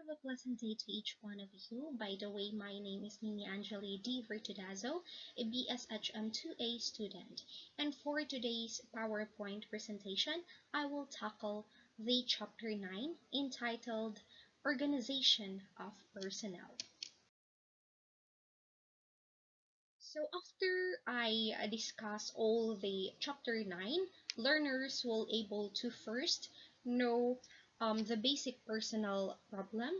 Have a pleasant day to each one of you. By the way, my name is Angelie D. Virtudazo, a BSHM2A student. And for today's PowerPoint presentation, I will tackle the Chapter 9 entitled Organization of Personnel. So after I discuss all the Chapter 9, learners will able to first know the basic personnel problem.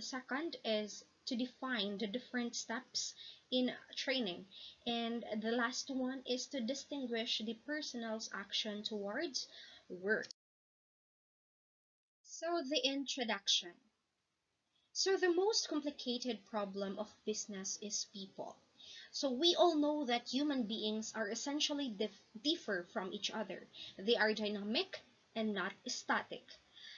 Second is to define the different steps in training. And the last one is to distinguish the personnel's action towards work. So the introduction. So the most complicated problem of business is people. So we all know that human beings are essentially differ from each other. They are dynamic and not static.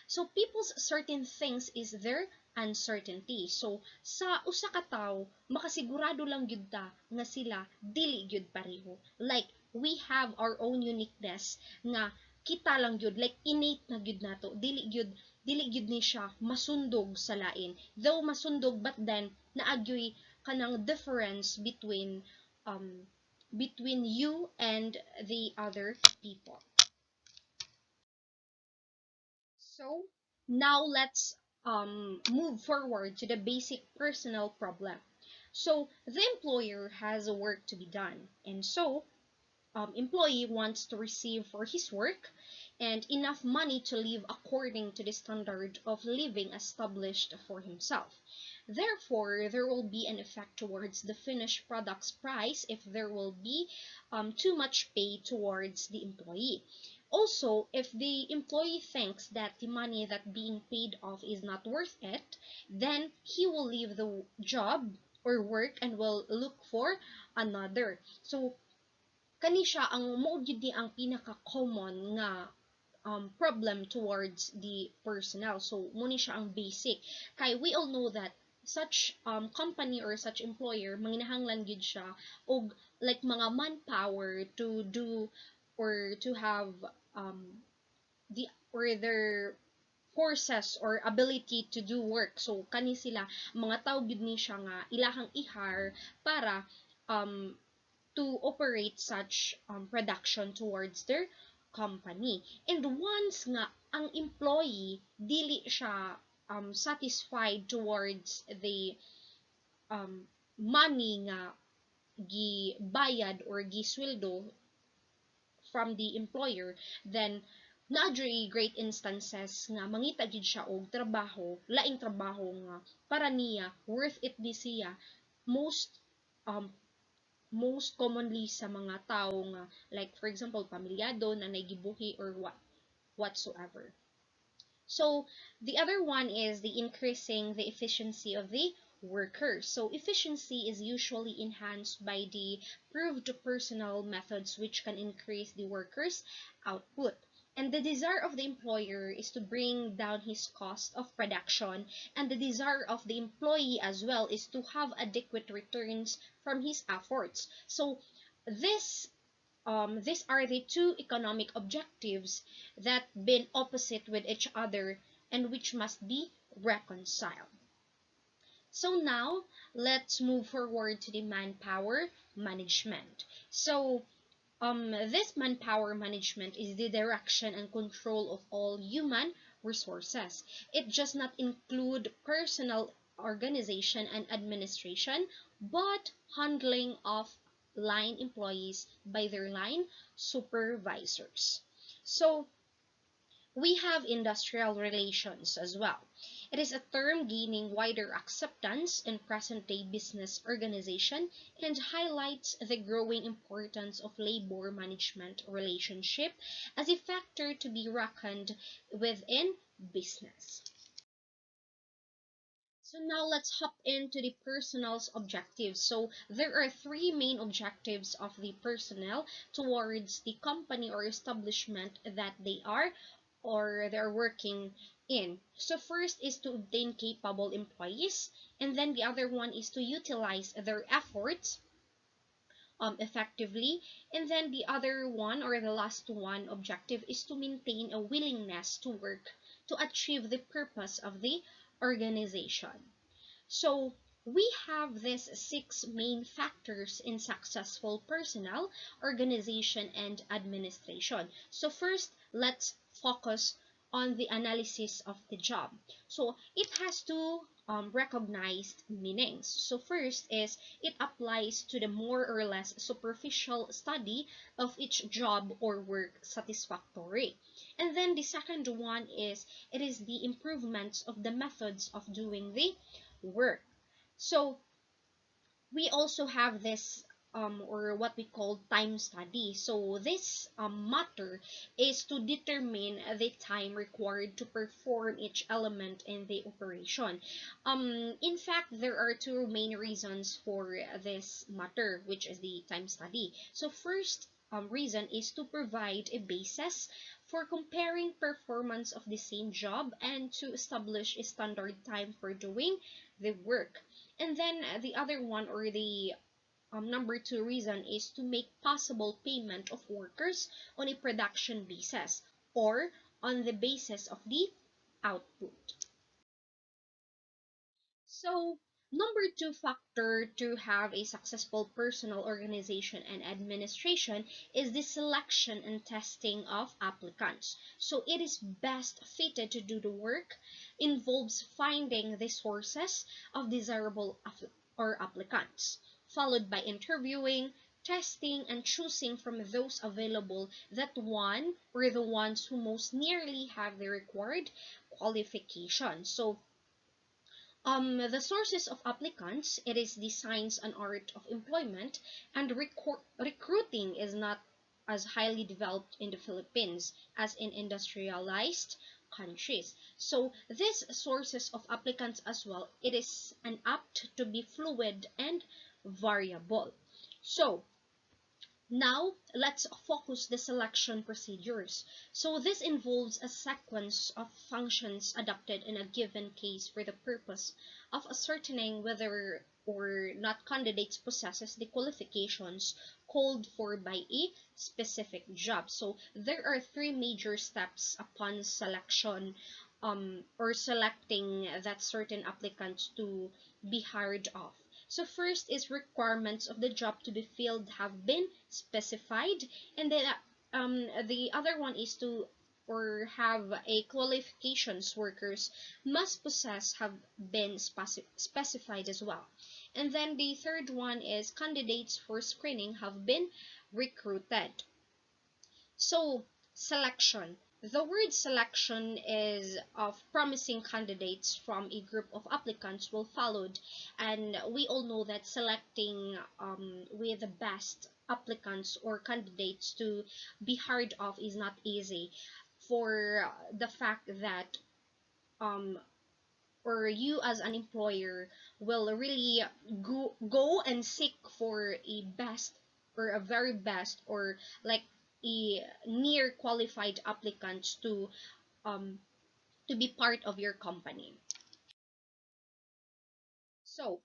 So people's certain things is their uncertainty. So sa usa ka tawo, makasigurado lang gyud ta nga sila dili gyud pareho. Like we have our own uniqueness nga kita lang gyud, like innate na gyud nato. Dili gyud ni siya masundog sa lain. Though masundog, but then naagyoy kanang difference between you and the other people. So now let's move forward to the basic personal problem. So the employer has a work to be done, and so employee wants to receive for his work and enough money to live according to the standard of living established for himself. Therefore, there will be an effect towards the finished product's price if there will be too much pay towards the employee. Also, if the employee thinks that the money that being paid off is not worth it, then he will leave the job or work and will look for another. So kani siya ang mao gyud ni ang pinaka common nga problem towards the personnel. So mo ni siya ang basic, kay we all know that such company or such employer manginahanglan gyud siya og like mga manpower to do or to have the or their courses or ability to do work. So kani sila mga tao gyud ni siya nga ilahang ihire para um to operate such production towards their company. And once nga ang employee dili siya satisfied towards the money nga gibayad or gisweldo from the employer, then naadyoy great instances nga mangita gid siya og trabaho, laing trabaho nga para niya worth it di siya. Most commonly sa mga tao nga like for example pamilyado na naigibuhi or whatsoever. So the other one is the increasing the efficiency of the workers. So efficiency is usually enhanced by the proved personal methods which can increase the workers' output. And the desire of the employer is to bring down his cost of production, and the desire of the employee as well is to have adequate returns from his efforts. So this these are the two economic objectives that been opposite with each other and which must be reconciled. So now let's move forward to the manpower management. So this manpower management is the direction and control of all human resources. It does not include personal organization and administration, but handling of line employees by their line supervisors. So we have industrial relations as well. It is a term gaining wider acceptance in present-day business organization and highlights the growing importance of labor management relationship as a factor to be reckoned within business. So now let's hop into the personnel's objectives. So there are three main objectives of the personnel towards the company or establishment that they are or they're working in. So first is to obtain capable employees, and then the other one is to utilize their efforts effectively, and then the other one or the last one objective is to maintain a willingness to work to achieve the purpose of the organization. So we have these six main factors in successful personnel, organization, and administration. So first, let's focus on the analysis of the job. So it has two recognized meanings. So first is it applies to the more or less superficial study of each job or work satisfactory. And then the second one is it is the improvements of the methods of doing the work. So we also have this or what we call time study. So this matter is to determine the time required to perform each element in the operation. In fact, there are two main reasons for this matter, which is the time study. So first reason is to provide a basis for comparing performance of the same job and to establish a standard time for doing the work. And then the other one or the number two reason is to make possible payment of workers on a production basis or on the basis of the output. So, number two factor to have a successful personal organization and administration is the selection and testing of applicants. So, it is best fitted to do the work, involves finding the sources of desirable or applicants, followed by interviewing, testing, and choosing from those available that one or the ones who most nearly have the required qualifications. So, the sources of applicants, it is the science and art of employment, and recruiting is not as highly developed in the Philippines as in industrialized countries. So these sources of applicants as well, it is an apt to be fluid and variable. So now, let's focus the selection procedures. So this involves a sequence of functions adopted in a given case for the purpose of ascertaining whether or not candidates possesses the qualifications called for by a specific job. So there are three major steps upon selection or selecting that certain applicants to be hired off. So first is requirements of the job to be filled have been specified, and then the other one is to or have a qualifications workers must possess have been specified as well. And then the third one is candidates for screening have been recruited. So, selection. The word selection is of promising candidates from a group of applicants will followed, and we all know that selecting with the best applicants or candidates to be hired off is not easy for the fact that um, or you as an employer will really go and seek for a best or a very best or like a near qualified applicants um to be part of your company. So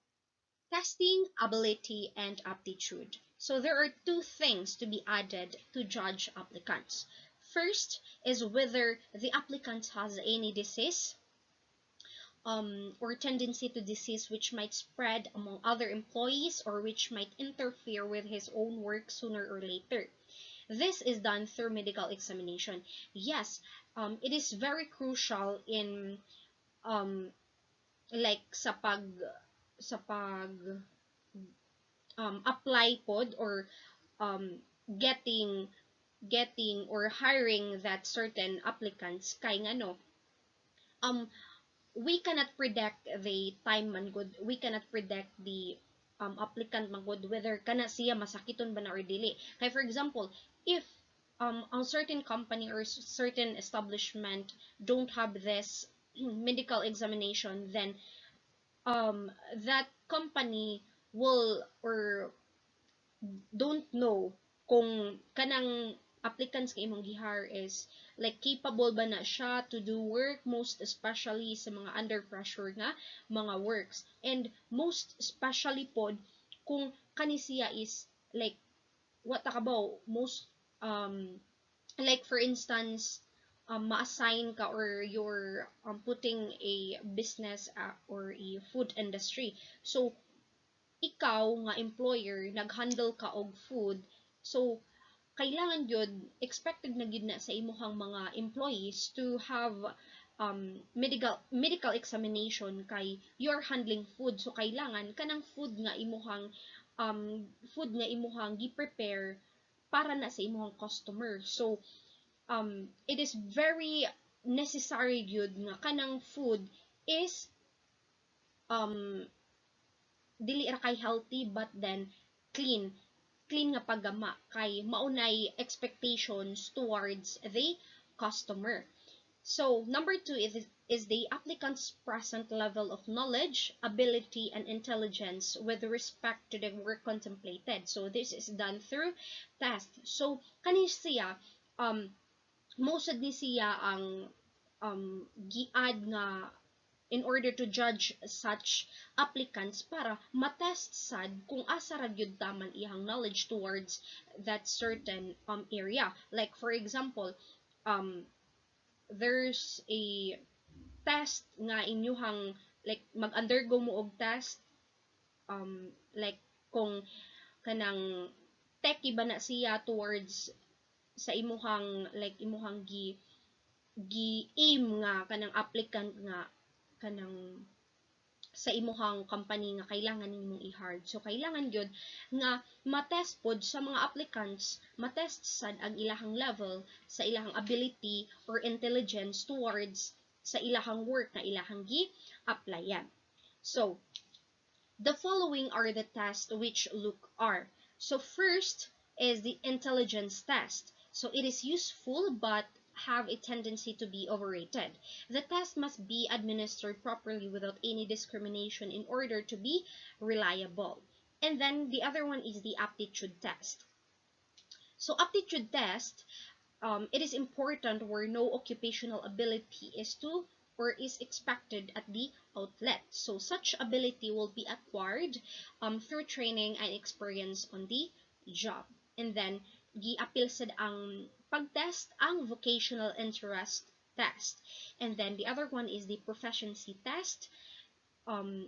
testing ability and aptitude. So there are two things to be added to judge applicants. First is whether the applicant has any disease or tendency to disease which might spread among other employees or which might interfere with his own work sooner or later. This is done through medical examination. Yes, it is very crucial in um, like sa pag apply pod or um, getting getting or hiring that certain applicants kay ngano um we cannot predict the time man good, we cannot predict the applicant man good whether kana siya masakiton ba na or dili. Kay for example, if a certain company or certain establishment don't have this medical examination, then that company will or don't know kung kanang applicants kay imong gihire is like capable ba na siya to do work, most especially sa mga under pressure nga mga works, and most especially pod kung kani siya is like what takabaw most like for instance ma-assign ka or you're putting a business or a food industry. So ikaw nga employer naghandle ka og food, so kailangan yun expected na gyud na sa imuhang mga employees to have medical examination kay you're handling food, so kailangan kanang food nga imuhang gi-prepare para na sa imuhang customer. So it is very necessary gyud nga kanang food is um dili ra kay healthy but then clean, nga paggama kay maunay expectations towards the customer. So number 2 is the applicant's present level of knowledge, ability, and intelligence with respect to the work contemplated. So this is done through test. So kanis siya most ni siya ang giad nga in order to judge such applicants para matest sad kung asa ra gyud taman iyang knowledge towards that certain area. Like for example, there's a test nga inyuhang like mag-undergo mo og test, like kung kanang techy ba na siya towards sa imuhang like imuhang gi-aim nga kanang applicant nga kanang sa imuhang company nga kailangan nimong i-hard. So kailangan gyud nga matest pod sa mga applicants, matest sad ang ilahang level sa ilahang ability or intelligence towards sa ilahang work na ilahang gi-applyan. So the following are the tests which look are. So first is the intelligence test. So it is useful but have a tendency to be overrated. The test must be administered properly without any discrimination in order to be reliable. And then the other one is the aptitude test. So aptitude test, it is important where no occupational ability is to or is expected at the outlet. So such ability will be acquired through training and experience on the job. And then gi-appeal sad ang pag-test ang vocational interest test. And then the other one is the proficiency test.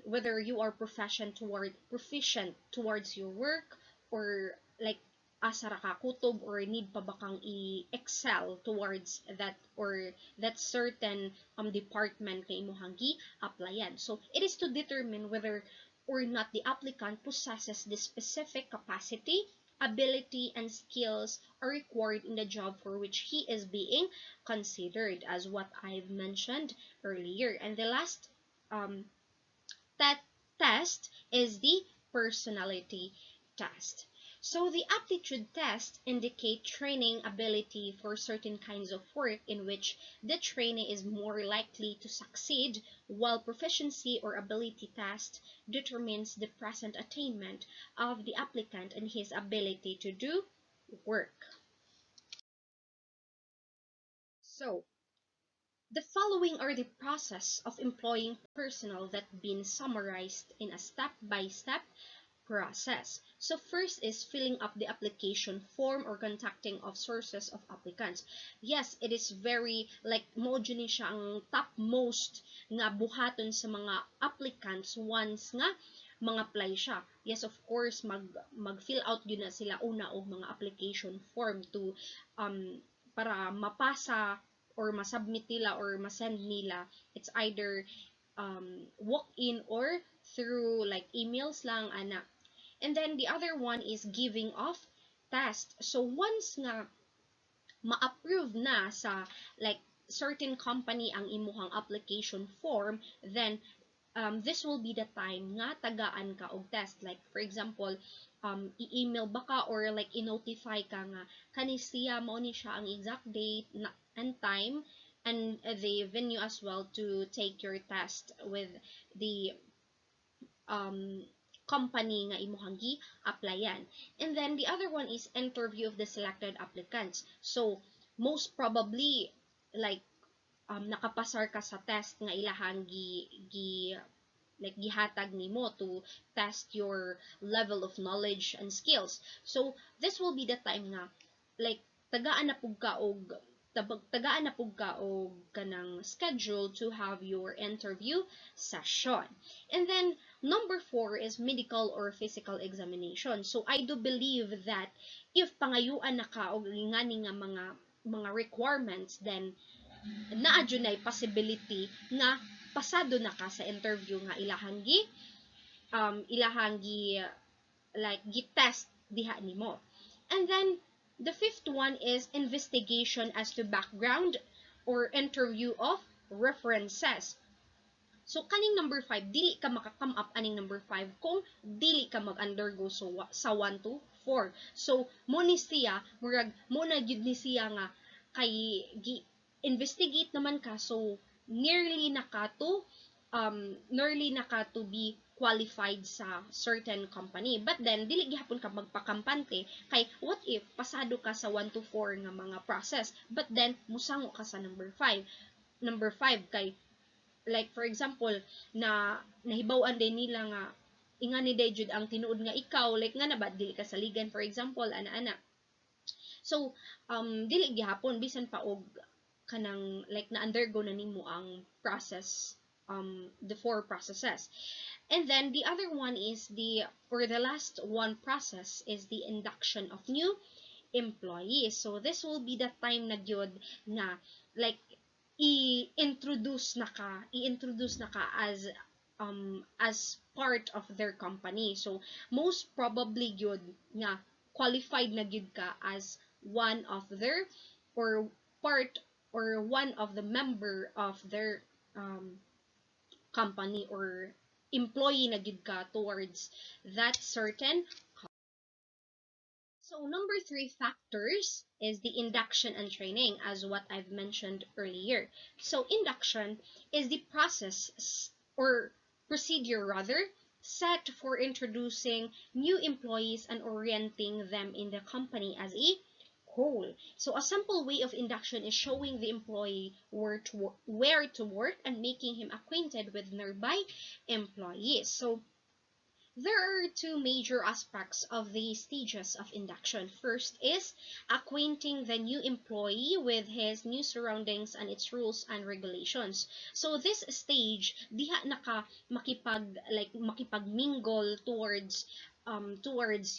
Whether you are proficient towards your work or like asa ra ka kutob or need pa ba kang i-excel towards that or that certain department kay imong gi-applyan. So it is to determine whether or not the applicant possesses the specific capacity, ability, and skills are required in the job for which he is being considered, as what I've mentioned earlier. And the last that test is the personality test. So the aptitude test indicate training ability for certain kinds of work in which the trainee is more likely to succeed, while proficiency or ability test determines the present attainment of the applicant and his ability to do work. So the following are the process of employing personnel that been summarized in a step-by-step process. So first is filling up the application form or contacting of sources of applicants. Yes, it is very like mo ni siya ang topmost nga buhaton sa mga applicants once nga mga apply siya. Yes, of course mag-fill out yun na sila una og mga application form to para mapasa or masubmit nila or masend nila. It's either walk-in or through like emails lang ana. And then the other one is giving of test. So once nga ma-approve na sa like certain company ang imuhang application form, then this will be the time nga tagaan ka og test. Like for example, i-email ba ka or like i-notify ka nga kanis siya mao ni siya ang exact date and time and the venue as well to take your test with the company nga imuhang gi-applyan. And then the other one is interview of the selected applicants. So most probably like nakapasar ka sa test nga ilahang gihatag nimo to test your level of knowledge and skills. So this will be the time nga like tagaan na pug ka og tagaan na pug ka og kanang schedule to have your interview session. And then number 4 is medical or physical examination. So I do believe that if pangayuan na ka og ngani nga mga requirements, then naa ay possibility nga pasado na ka sa interview nga ilahang gi like gi-test diha nimo. And then the fifth one is investigation as to background or interview of references. So kaning number 5, dili ka maka-come up aning number 5 kung dili ka mag-undergo sa 1 to 4. So mo ni siya murag mo na gyud ni siya nga kay investigate naman ka, so nearly na ka to be qualified sa certain company. But then dili gihapon ka magpakampante kay what if pasado ka sa 1 to 4 nga mga process, but then musango ka sa number 5 kay like for example na nahibaw-an din nila nga ingani day jud ang tinuod nga ikaw, like nga na ba dili ka saligan for example ana. So dili gihapon bisan pa og kanang like na undergo na nimo ang process, the 4 processes. And then the other one is the last one process is the induction of new employees. So this will be the time na gyud na like i-introduce na ka as part of their company. So most probably gyud nga qualified na gyud ka as one of their or part or one of the member of their company or employee na gyud ka towards that certain. So number 3 factors is the induction and training, as what I've mentioned earlier. So induction is the process or procedure rather set for introducing new employees and orienting them in the company as a whole. So a simple way of induction is showing the employee where to work and making him acquainted with nearby employees. So there are 2 major aspects of the stages of induction. First is acquainting the new employee with his new surroundings and its rules and regulations. So this stage, diha naka makipagmingle towards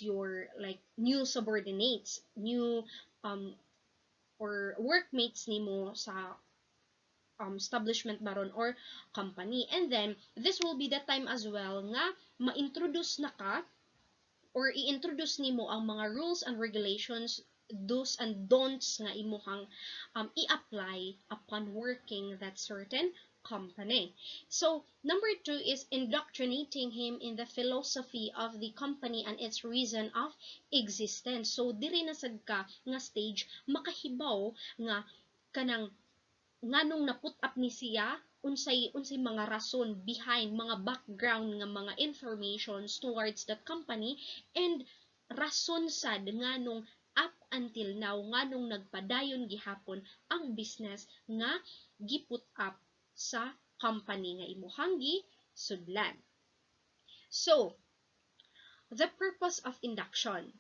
your like new subordinates, new or workmates nimo sa establishment baron or company. And then this will be the time as well nga ma-introduce na ka or i-introduce nimo ang mga rules and regulations, do's and don'ts nga imuhang i-apply upon working that certain company. So number 2 is indoctrinating him in the philosophy of the company and its reason of existence. So diri na sad ka nga stage makahibaw nga kanang nganong na-put up ni siya, unsay mga rason behind, mga background nga mga informations towards that company, and rason sad nganong up until now nganong nagpadayon gihapon ang business nga giput up sa company nga imuhang gisudlan. So the purpose of induction.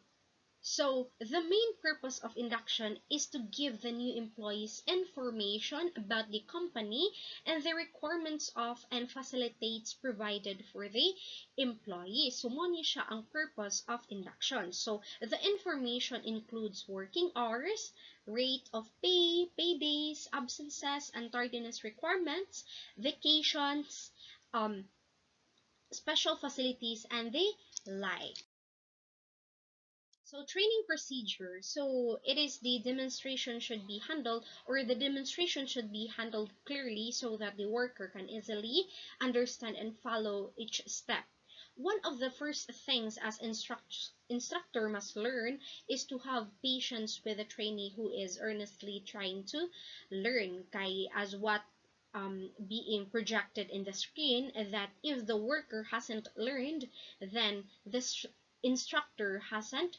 So, the main purpose of induction is to give the new employees information about the company and the requirements of and facilities provided for the employees. So, mo ni siya ang purpose of induction. So, the information includes working hours, rate of pay, paydays, absences, and tardiness requirements, vacations, special facilities, and the like. So training procedure. So it is the demonstration should be handled clearly so that the worker can easily understand and follow each step. One of the first things as instructor must learn is to have patience with the trainee who is earnestly trying to learn. Kay as what being projected in the screen, that if the worker hasn't learned, then this instructor hasn't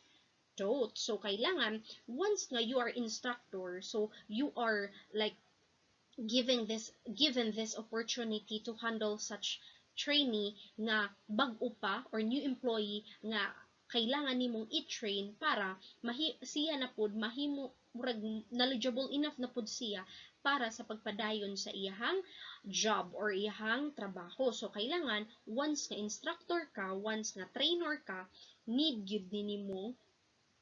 taught. So kailangan once nga you are instructor, so you are like given this opportunity to handle such trainee nga bag-o pa or new employee nga kailangan nimong i-train para siya na pud murag knowledgeable enough na pud siya para sa pagpadayon sa iyahang job or iyahang trabaho. So kailangan once nga instructor ka, once nga trainer ka, need gyud nimo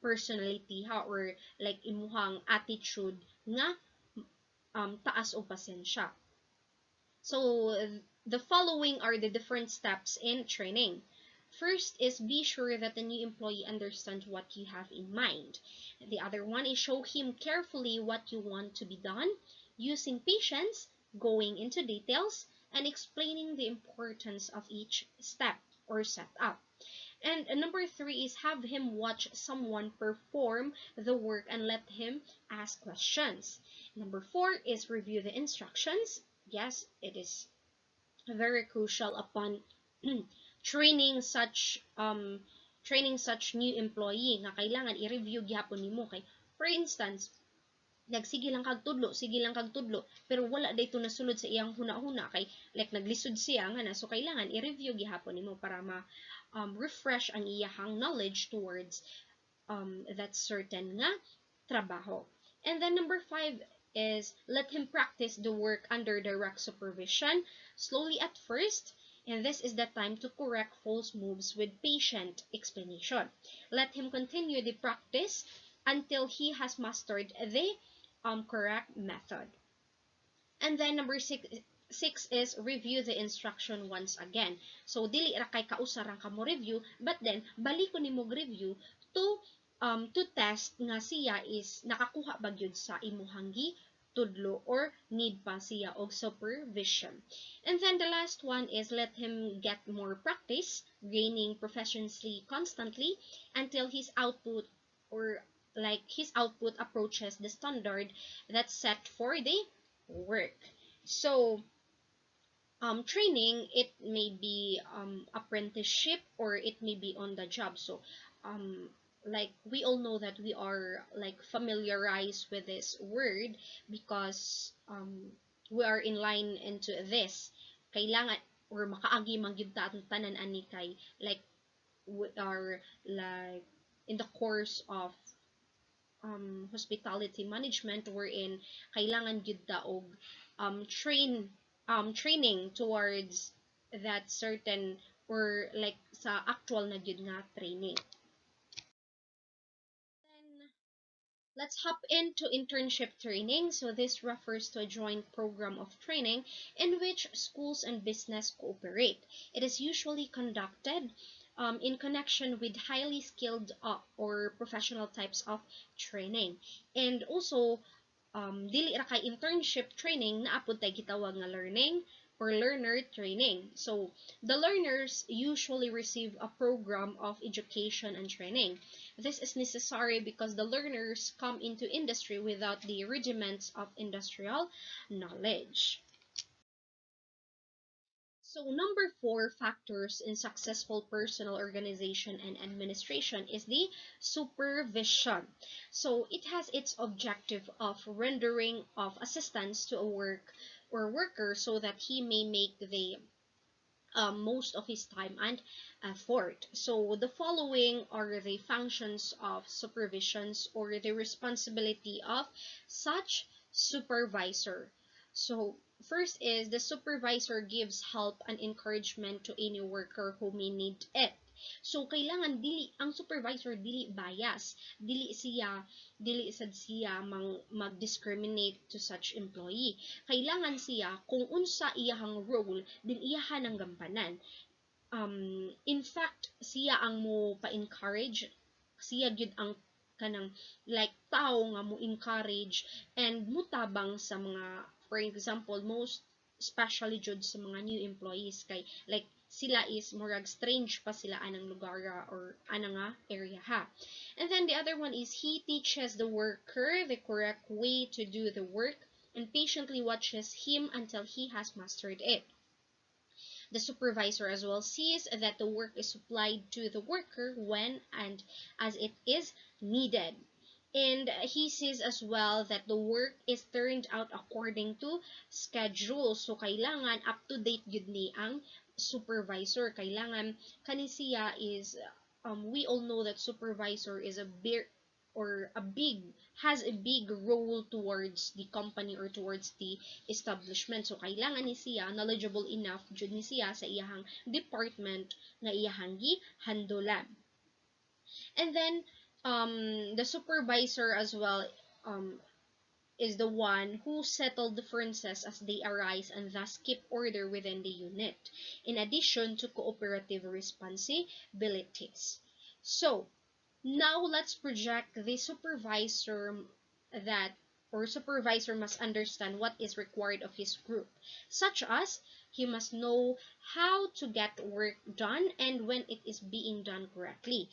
personality ha, or like imuhang attitude nga taas o pasensya. So the following are the different steps in training. First is be sure that the new employee understands what you have in mind. The other one is show him carefully what you want to be done, using patience, going into details, and explaining the importance of each step or setup. And number three is have him watch someone perform the work and let him ask questions. Number four is review the instructions. Yes, it is very crucial upon training such new employee nga kailangan i-review gyapon nimo kay for instance nagsige lang kag tudlo, sige lang kag tudlo, pero wala dayto nasulod sa iyang huna-huna kay like naglisod siya nga na, so kailangan i-review gihapon nimo para ma refresh ang iyahang knowledge towards that certain nga trabaho. And then number 5 is let him practice the work under direct supervision, slowly at first, and this is the time to correct false moves with patient explanation. Let him continue the practice until he has mastered the correct method. And then number six is review the instruction once again. So dili ra kay kausarang ka mo review, but then balikon nimo review to test nga siya is nakakuha ba gyud sa imuhang tudlo or need pa siya og supervision. And then the last one is let him get more practice, gaining proficiency constantly until his output or like his output approaches the standard that's set for the work. So training, it may be apprenticeship or it may be on the job. So like we all know that we are like familiarized with this word because we are in line into this. Kailangan or makaagi man gyud ta atong tanan ani kay like we are like in the course of hospitality management wherein kailangan gyud ta og training towards that certain or like sa actual na gyud nga training. Then let's hop into internship training. So this refers to a joint program of training in which schools and business cooperate. It is usually conducted in connection with highly skilled or professional types of training. And also, dili ra kay internship training na apod tay gitawag nga learning or learner training. So, the learners usually receive a program of education and training. This is necessary because the learners come into industry without the rudiments of industrial knowledge. So number 4 factors in successful personal organization and administration is the supervision. So it has its objective of rendering of assistance to a worker so that he may make the most of his time and effort. So the following are the functions of supervisions or the responsibility of such supervisor. So first is the supervisor gives help and encouragement to any worker who may need it. So kailangan dili ang supervisor dili bias, dili sad siya mag-discriminate to such employee. Kailangan siya kung unsa iyahang role din iyahan ang gampanan. In fact, siya ang mo pa-encourage, siya gyud ang kanang like tao nga mo encourage and mutabang sa mga, for example, most especially jud sa mga new employees kay like sila is murag strange pa sila anang lugar or anang area ha. And then the other one is he teaches the worker the correct way to do the work and patiently watches him until he has mastered it. The supervisor as well sees that the work is supplied to the worker when and as it is needed. And he sees as well that the work is turned out according to schedule. So, kailangan up to date yun ni ang supervisor. Kailangan kani siya is, we all know that supervisor is a or has a big role towards the company or towards the establishment. So kailangan ni siya knowledgeable enough jud ni siya sa iyahang department nga iyahang gihandulan. And then the supervisor as well um is the one who settle differences as they arise and thus keep order within the unit, in addition to cooperative responsibilities. So, now let's project the that supervisor must understand what is required of his group, such as he must know how to get work done and when it is being done correctly.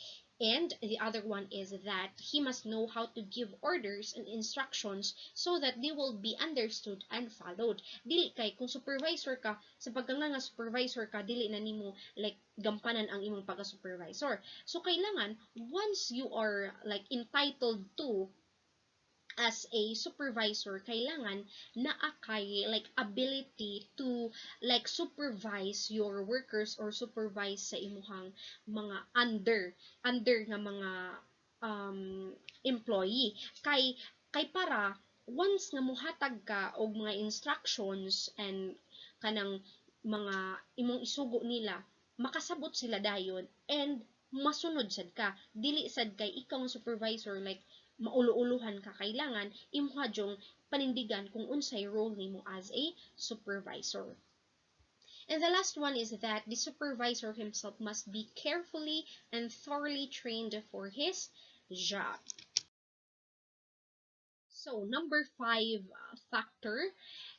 And the other one is that he must know how to give orders and instructions so that they will be understood and followed. Dili kay kung supervisor ka, sa pagkanga nga supervisor ka, dili na nimo like gampanan ang imong pagka-supervisor. So kailangan once you are like entitled to as a supervisor, kailangan naa kay like ability to like supervise your workers or supervise sa imuhang mga under nga mga um, employee kay para once nga muhatag ka og mga instructions and kanang mga imong isugo nila, makasabot sila dayon and masunod sad ka, dili sad kay ikaw ang supervisor like mauluuluhan ka, kailangan imuha jong panindigan kung unsay role nimo as a supervisor. And the last one is that the supervisor himself must be carefully and thoroughly trained for his job. So number 5 factor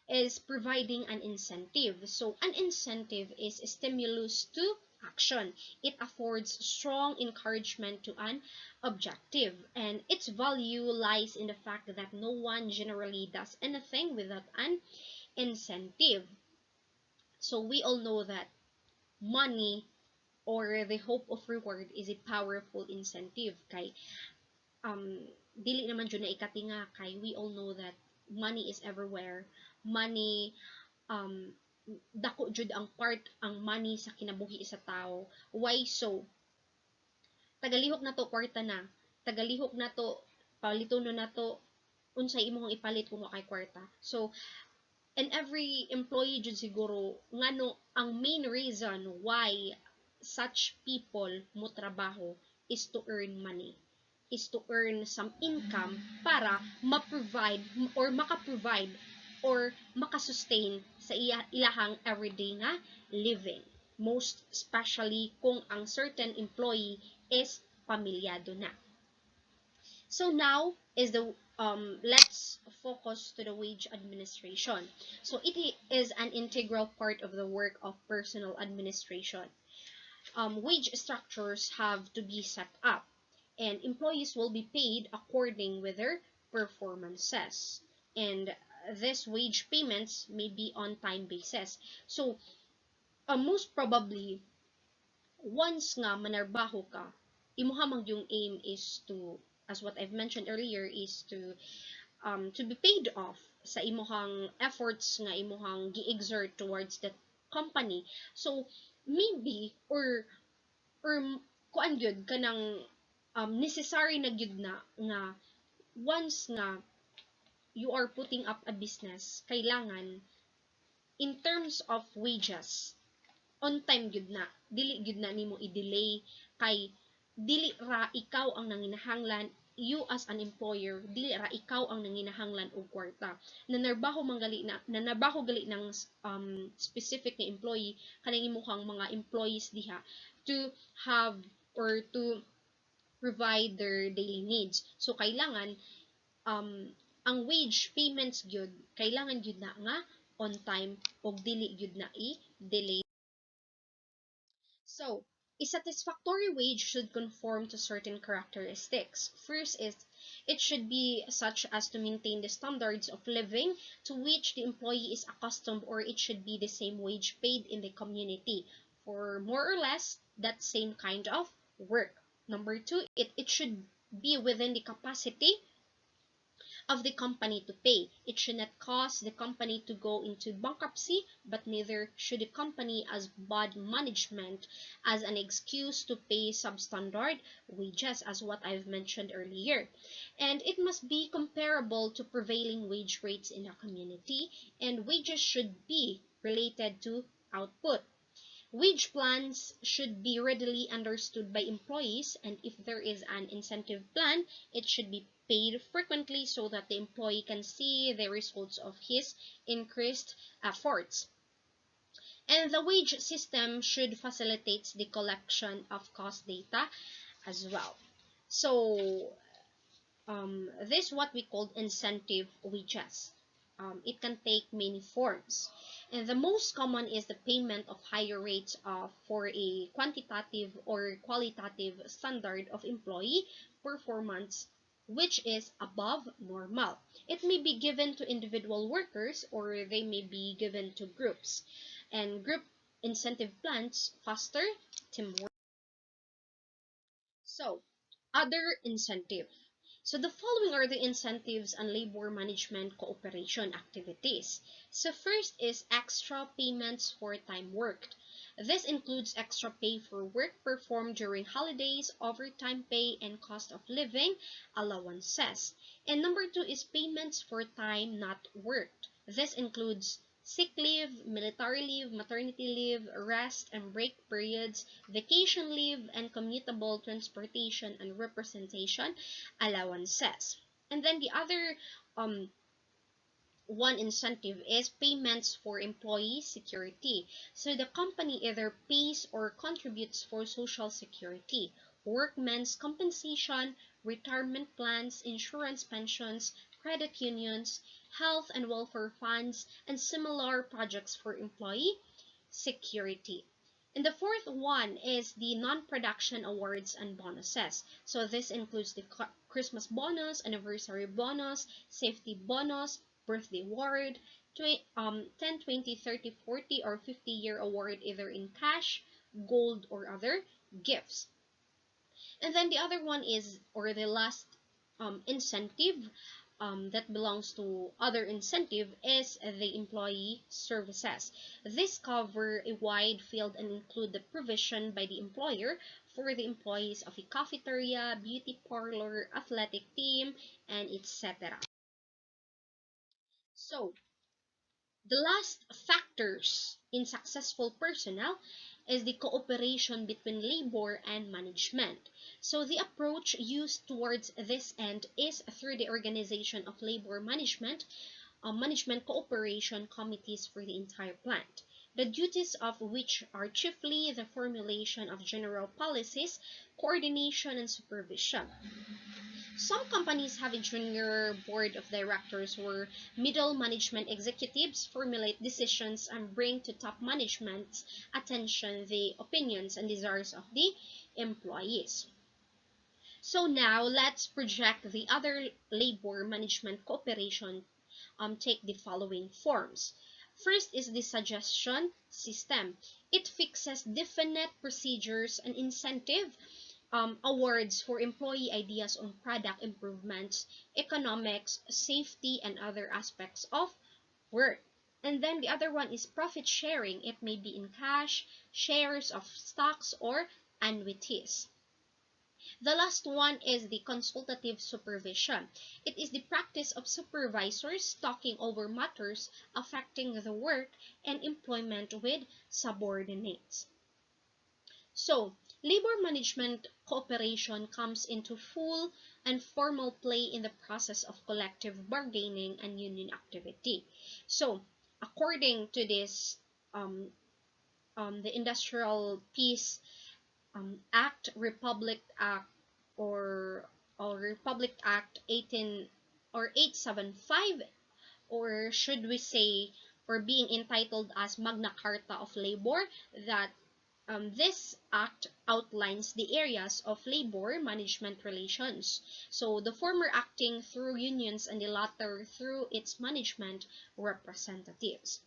is providing an incentive. So an incentive is a stimulus to action. It affords strong encouragement to an objective, and its value lies in the fact that no one generally does anything without an incentive. So we all know that money or the hope of reward is a powerful incentive kay dili naman jud na ikatinga kay we all know that money is everywhere. Money dako jud ang part ang money sa kinabuhi sa tao. Why so? Tagalihok na to kwarta na. Tagalihok na to palitono na to unsay imong ipalit kung kay kwarta. So and every employee jud siguro ngano ang main reason why such people mo trabaho is to earn money, is to earn some income para ma-provide or maka-provide or makasustain sa ilahang everyday nga living, most especially kung ang certain employee is pamilyado na. So now is the let's focus to the wage administration. So it is an integral part of the work of personal administration. Wage structures have to be set up, and employees will be paid according with their performances. And these wage payments may be on time basis. So most probably once nga manarbaho ka, imuha mang yung aim is to, as what I've mentioned earlier, is to be paid off sa imuhang efforts nga imuhang gi-exert towards the company. So maybe or kuan gyud kanang necessary na gyud na nga once nga you are putting up a business, kailangan in terms of wages on time gyud na, dili gyud na nimo i-delay kay dili ra ikaw ang nanginahanglan, you as an employer dili ra ikaw ang nanginahanglan og kwarta. Nanarbaho gali ng specific nga employee kanang imuhang mga employees diha to have or to provide their daily needs. So kailangan ang wage payments gyud kailangan gyud na nga on time og dili gyud na i-delay. So, a satisfactory wage should conform to certain characteristics. First is, it should be such as to maintain the standards of living to which the employee is accustomed, or it should be the same wage paid in the community for more or less that same kind of work. Number 2, it should be within the capacity of the company to pay. It should not cause the company to go into bankruptcy, but neither should the company as bad management as an excuse to pay substandard wages, as what I've mentioned earlier. And it must be comparable to prevailing wage rates in the community, and wages should be related to output. Wage plans should be readily understood by employees, and if there is an incentive plan, it should be paid frequently so that the employee can see the results of his increased efforts. And the wage system should facilitate the collection of cost data as well. So this is what we call incentive wages. It can take many forms. And the most common is the payment of higher rates for a quantitative or qualitative standard of employee performance which is above normal. It may be given to individual workers or they may be given to groups. And group incentive plans foster teamwork. So, other incentive. So the following are the incentives and labor management cooperation activities. So first is extra payments for time worked. This includes extra pay for work performed during holidays, overtime pay, and cost of living allowances. And number two is payments for time not worked. This includes sick leave, military leave, maternity leave, rest and break periods, vacation leave, and commutable transportation and representation allowances. And then the other um, one incentive is payments for employee security. So the company either pays or contributes for social security, workmen's compensation, retirement plans, insurance pensions, credit unions, health and welfare funds, and similar projects for employee security. And the fourth one is the non-production awards and bonuses. So this includes the Christmas bonus, anniversary bonus, safety bonus, birthday award, 10, 20, 30, 40, or 50-year award either in cash, gold, or other gifts. And then the other one is, or the last incentive that belongs to other incentive is the employee services. This cover a wide field and include the provision by the employer for the employees of a cafeteria, beauty parlor, athletic team, and etc. So, the last factors in successful personnel is the cooperation between labor and management. So the approach used towards this end is through the organization of labor management cooperation committees for the entire plant, the duties of which are chiefly the formulation of general policies, coordination, and supervision. Some companies have a junior board of directors where middle management executives formulate decisions and bring to top management's attention the opinions and desires of the employees. So now let's project the other labor management cooperation take the following forms. First is the suggestion system. It fixes definite procedures and incentive awards for employee ideas on product improvements, economics, safety, and other aspects of work. And then the other one is profit sharing. It may be in cash, shares of stocks, or annuities. The last one is the consultative supervision. It is the practice of supervisors talking over matters affecting the work and employment with subordinates. So, labor management cooperation comes into full and formal play in the process of collective bargaining and union activity. So, according to this, the Industrial Peace Act, Republic Act, or, Republic Act 18 or 875, or should we say, or being entitled as Magna Carta of Labor, that this act outlines the areas of labor management relations. So the former acting through unions and the latter through its management representatives.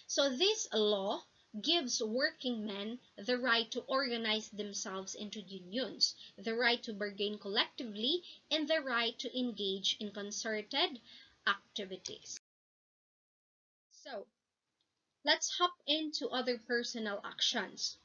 So this law gives working men the right to organize themselves into unions, the right to bargain collectively, and the right to engage in concerted activities. So, let's hop into other personal actions.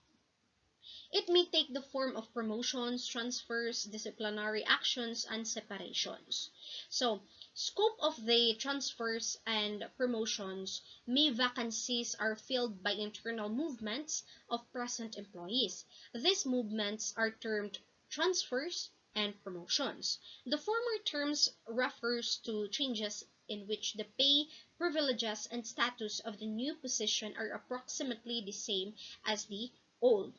It may take the form of promotions, transfers, disciplinary actions, and separations. So, scope of the transfers and promotions may vacancies are filled by internal movements of present employees. These movements are termed transfers and promotions. The former terms refers to changes in which the pay, privileges, and status of the new position are approximately the same as the old.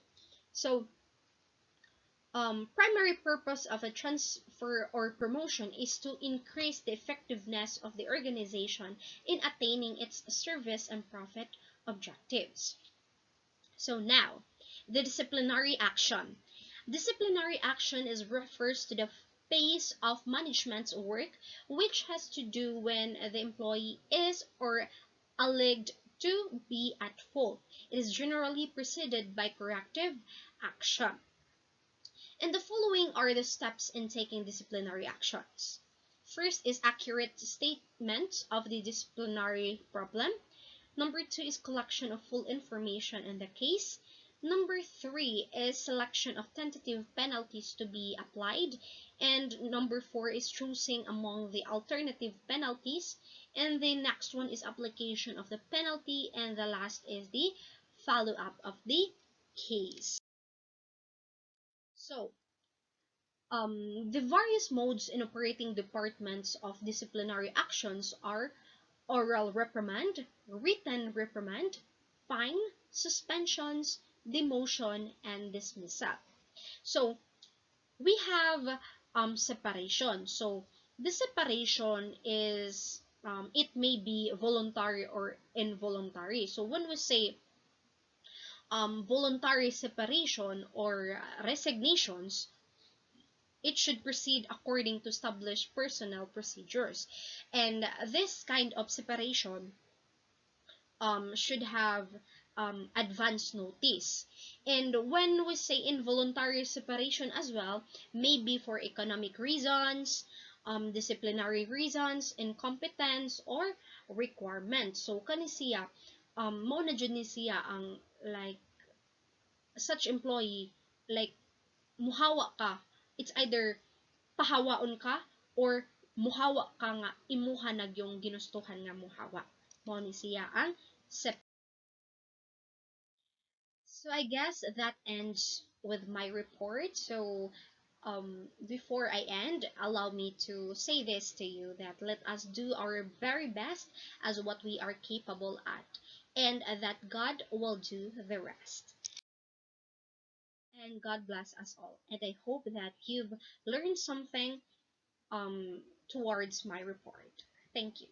So, primary purpose of a transfer or promotion is to increase the effectiveness of the organization in attaining its service and profit objectives. So now, the disciplinary action. Disciplinary action is refers to the phase of management's work which has to do when the employee is or alleged to be at fault. It is generally preceded by corrective action. And the following are the steps in taking disciplinary actions. First is accurate statement of the disciplinary problem. Number two is collection of full information in the case. Number three is selection of tentative penalties to be applied. And number four is choosing among the alternative penalties. And the next one is application of the penalty. And the last is the follow-up of the case. So, the various modes in operating departments of disciplinary actions are oral reprimand, written reprimand, fine, suspensions, demotion, and dismissal. So, we have separation. So, the separation is, it may be voluntary or involuntary. So, when we say voluntary separation or resignations, it should proceed according to established personnel procedures. And this kind of separation should have advance notice. And when we say involuntary separation as well, maybe for economic reasons, disciplinary reasons, incompetence, or requirements. So, kanisiya, mo na dyan ni siya ang like such employee, like muhawa ka. It's either pahawaon ka or muhawa ka nga imuha nag yung ginustuhan nga muhawa. Mao ni siya ang sep. So I guess that ends with my report. So before I end, allow me to say this to you that let us do our very best as what we are capable at, and that God will do the rest. And God bless us all. And I hope that you've learned something towards my report. Thank you.